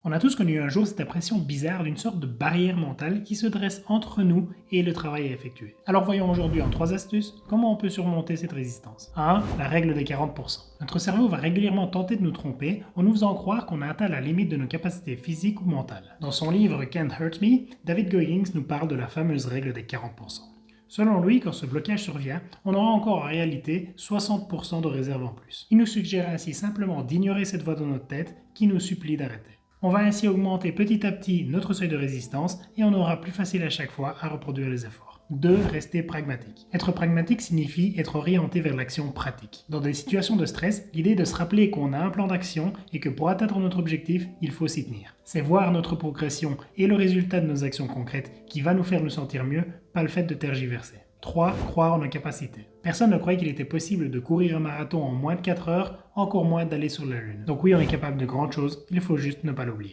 On a tous connu un jour cette impression bizarre d'une sorte de barrière mentale qui se dresse entre nous et le travail à effectuer. Alors voyons aujourd'hui en 3 astuces comment on peut surmonter cette résistance. 1. La règle des 40%. Notre cerveau va régulièrement tenter de nous tromper en nous faisant croire qu'on a atteint la limite de nos capacités physiques ou mentales. Dans son livre Can't Hurt Me, David Goggins nous parle de la fameuse règle des 40%. Selon lui, quand ce blocage survient, on aura encore en réalité 60% de réserve en plus. Il nous suggère ainsi simplement d'ignorer cette voix dans notre tête qui nous supplie d'arrêter. On va ainsi augmenter petit à petit notre seuil de résistance et on aura plus facile à chaque fois à reproduire les efforts. 2. Rester pragmatique. Être pragmatique signifie être orienté vers l'action pratique. Dans des situations de stress, l'idée est de se rappeler qu'on a un plan d'action et que pour atteindre notre objectif, il faut s'y tenir. C'est voir notre progression et le résultat de nos actions concrètes qui va nous faire nous sentir mieux, pas le fait de tergiverser. 3. Croire en nos capacités. Personne ne croyait qu'il était possible de courir un marathon en moins de 4 heures, encore moins d'aller sur la Lune. Donc oui, on est capable de grandes choses, il faut juste ne pas l'oublier.